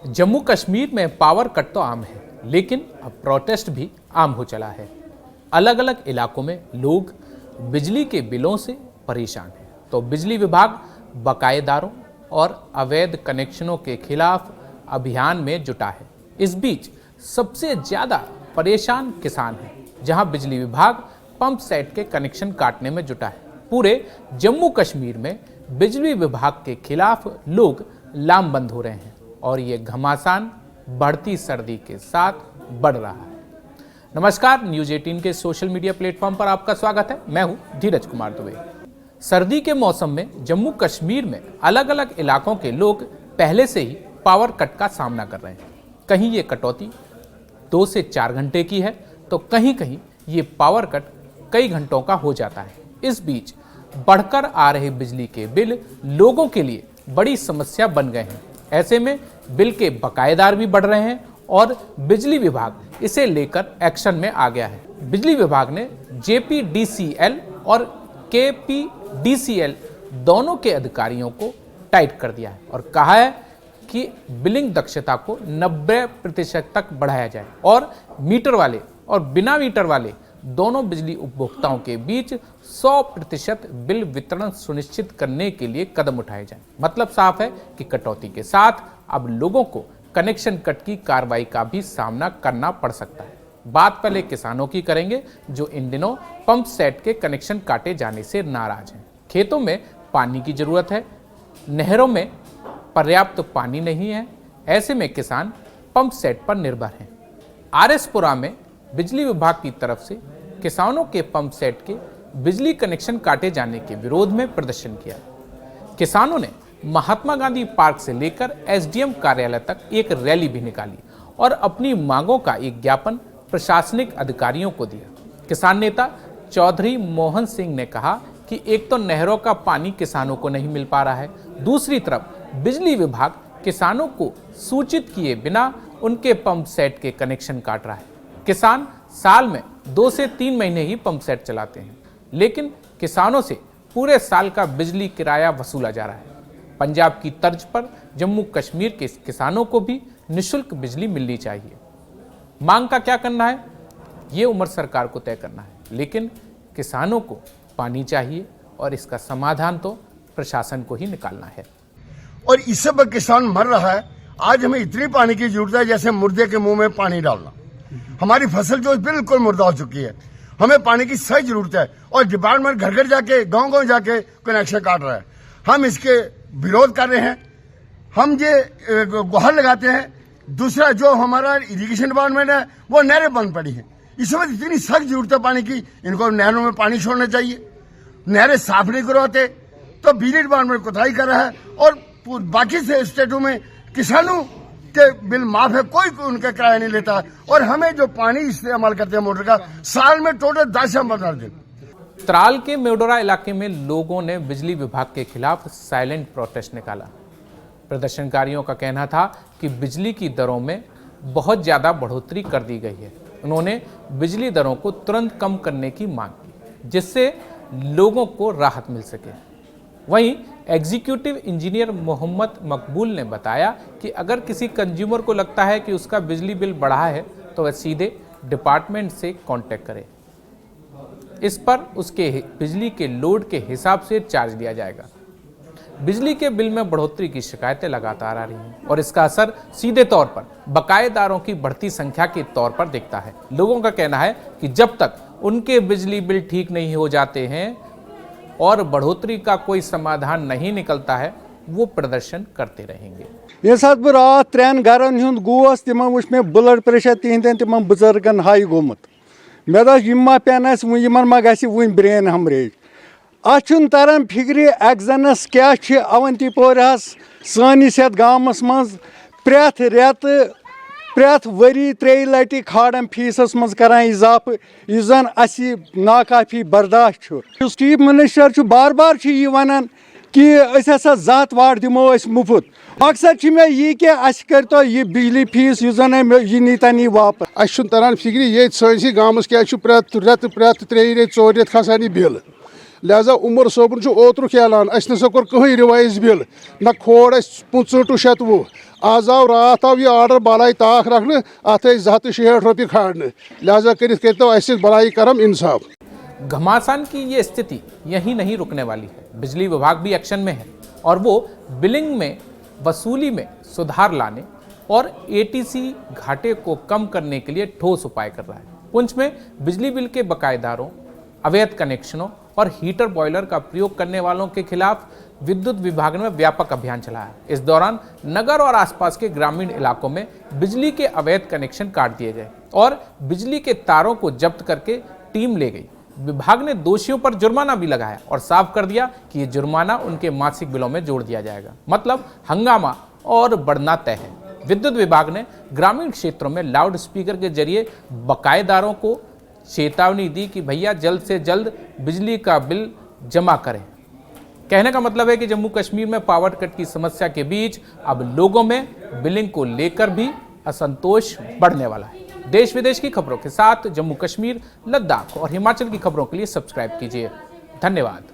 जम्मू कश्मीर में power cut तो आम है, लेकिन अब प्रोटेस्ट भी आम हो चला है। अलग अलग इलाकों में लोग बिजली के बिलों से परेशान हैं, तो बिजली विभाग बकायेदारों और अवैध कनेक्शनों के खिलाफ अभियान में जुटा है। इस बीच सबसे ज्यादा परेशान किसान हैं, जहां बिजली विभाग पंप सेट के कनेक्शन काटने में जुटा है। पूरे जम्मू कश्मीर में बिजली विभाग के खिलाफ लोग लामबंद हो रहे हैं और ये घमासान बढ़ती सर्दी के साथ बढ़ रहा है। नमस्कार, न्यूज 18 के सोशल मीडिया प्लेटफॉर्म पर आपका स्वागत है। मैं हूं धीरज कुमार दुबे। सर्दी के मौसम में जम्मू कश्मीर में अलग अलग इलाकों के लोग पहले से ही पावर कट का सामना कर रहे हैं। कहीं ये कटौती 2 से 4 घंटे की है, तो कहीं कहीं ये पावर कट कई घंटों का हो जाता है। इस बीच बढ़कर आ रहे बिजली के बिल लोगों के लिए बड़ी समस्या बन गए हैं। ऐसे में बिल के बकायेदार भी बढ़ रहे हैं और बिजली विभाग इसे लेकर एक्शन में आ गया है। बिजली विभाग ने JPDCL और KPDCL दोनों के अधिकारियों को टाइट कर दिया है और कहा है कि बिलिंग दक्षता को 90% तक बढ़ाया जाए और मीटर वाले और बिना मीटर वाले दोनों बिजली उपभोक्ताओं के बीच 100% बिल वितरण सुनिश्चित करने के लिए कदम उठाए जाएं। मतलब साफ है कि कटौती के साथ अब लोगों को कनेक्शन कट की कार्रवाई का भी सामना करना पड़ सकता है। बात पहले किसानों की करेंगे, जो इन दिनों पंप सेट के कनेक्शन काटे जाने से नाराज हैं। खेतों में पानी की जरूरत है, नहरों में पर्याप्त पानी नहीं है। ऐसे में किसान पंप सेट पर निर्भर हैं। RSपुरा में बिजली विभाग की तरफ से किसानों के पंप सेट के बिजली कनेक्शन काटे जाने के विरोध में प्रदर्शन किया। किसानों ने महात्मा गांधी पार्क से लेकर SDM कार्यालय तक एक रैली भी निकाली और अपनी मांगों का एक ज्ञापन प्रशासनिक अधिकारियों को दिया। किसान नेता चौधरी मोहन सिंह ने कहा कि एक तो नहरों का पानी किसानों को नहीं मिल पा रहा है, दूसरी तरफ बिजली विभाग किसानों को सूचित किए बिना उनके पंप सेट के कनेक्शन काट रहा है। किसान साल में 2 से 3 महीने ही पंप सेट चलाते हैं, लेकिन किसानों से पूरे साल का बिजली किराया वसूला जा रहा है। पंजाब की तर्ज पर जम्मू कश्मीर के किसानों को भी निःशुल्क बिजली मिलनी चाहिए। मांग का क्या करना है, ये उम्र सरकार को तय करना है, लेकिन किसानों को पानी चाहिए और इसका समाधान तो प्रशासन को ही निकालना है। और इससे पर किसान मर रहा है। आज हमें इतनी पानी की जरूरत है जैसे मुर्दे के मुंह में पानी डालना। हमारी फसल जो बिल्कुल मुर्दा हो चुकी है, हमें पानी की सही जरूरत है और डिपार्टमेंट घर घर जाके गांव गांव जाके कनेक्शन काट रहा है। हम इसके विरोध कर रहे हैं, हम ये गुहार लगाते हैं। दूसरा, जो हमारा इरिगेशन डिपार्टमेंट है वो नहरें बंद पड़ी हैं। इस वक्त इतनी सख्त जरूरत है पानी की, इनको नहरों में पानी छोड़ना चाहिए। नहरें साफ नहीं करवाते तो बिजली डिपार्टमेंट कोताही कर रहा है और बाकी से स्टेटों में किसानों के बिल माफ है, कोई उनका किराया नहीं लेता। और हमें जो पानी इस्तेमाल करते हैं मोटर का, साल में टोटल 10 हम बना देते। त्राल के मेडोरा इलाके में लोगों ने बिजली विभाग के खिलाफ साइलेंट प्रोटेस्ट निकाला। प्रदर्शनकारियों का कहना था कि बिजली की दरों में बहुत ज्यादा बढ़ोतरी कर दी गई है। उन्होंने बिजली दरों को तुरंत कम करने की मांग की, जिससे लोगों को राहत मिल सके। वहीं एग्जीक्यूटिव इंजीनियर मोहम्मद मकबूल ने बताया कि अगर किसी कंज्यूमर को लगता है कि उसका बिजली बिल बढ़ा है तो वह सीधे डिपार्टमेंट से कांटेक्ट करे। इस पर उसके बिजली के लोड के हिसाब से चार्ज लिया जाएगा। बिजली के बिल में बढ़ोतरी की शिकायतें लगातार आ रही हैं और इसका असर सीधे तौर पर बकायेदारों की बढ़ती संख्या के तौर पर दिखता है। लोगों का कहना है कि जब तक उनके बिजली बिल ठीक नहीं हो जाते हैं और बढ़ोतरी का कोई समाधान नहीं निकलता है, वो प्रदर्शन करते रहेंगे। ये साथ बह रात 3 गरन हुंद गोस, तिम वुच मे ब्लड प्रेशर तिहंदन तिम बुजुर्गन हाई गोमुत। मे मा पेन मा गि वन ब्रेन हमरेज। अन तरन फिक्र एक्जनस क्या अवंतीपोरास सानिस यथ गामस मज प्रेथ रेत प्रेथ वरी 3 लटि खाड़न फीसस मज करान इजाफ, इस जन असी नाकाफी बर्दाश्त। चीफ मिनिस्टर बार बार ये वनान कि हसा 7 वाट दिमो मुफ्त। मकसद मे यह कि तो यह बिजली फीस जन यह नीतन यह वापस। अस तरह फिक्र ये सैसी गामस क्या प्रेथ रेत प्रेथ 3 रेत 4 रेत खसान बिल। लिहाजा उमर सोबन ओतरुक ऐलान अस नसा कोर कहीं रिवाइज बिल न खोड़ 50 to 100 आज आव रात आव यह आर्डर बलाई ताक रखने अत 260 रुपये खाड़ने लिहाजा कर बलाई करम इंसाफ। घमासान की ये स्थिति यहीं नहीं रुकने वाली है। बिजली विभाग भी एक्शन में है और वो बिलिंग में वसूली में सुधार लाने और एटीसी घाटे को कम करने के लिए ठोस उपाय कर रहा है। पुंछ में बिजली बिल के बकायेदारों, अवैध कनेक्शनों और हीटर बॉयलर का प्रयोग करने वालों के खिलाफ विद्युत विभाग ने व्यापक अभियान चलाया। इस दौरान नगर और आसपास के ग्रामीण इलाकों में बिजली के अवैध कनेक्शन काट दिए गए और बिजली के तारों को जब्त करके टीम ले गई। विभाग ने दोषियों पर जुर्माना भी लगाया और साफ कर दिया कि ये जुर्माना उनके मासिक बिलों में जोड़ दिया जाएगा। मतलब हंगामा और बढ़ना तय है। विद्युत विभाग ने ग्रामीण क्षेत्रों में लाउड स्पीकर के जरिए बकायेदारों को चेतावनी दी कि भैया जल्द से जल्द बिजली का बिल जमा करें। कहने का मतलब है कि जम्मू कश्मीर में पावर कट की समस्या के बीच अब लोगों में बिलिंग को लेकर भी असंतोष बढ़ने वाला है। देश विदेश की खबरों के साथ जम्मू कश्मीर, लद्दाख और हिमाचल की खबरों के लिए सब्सक्राइब कीजिए। धन्यवाद।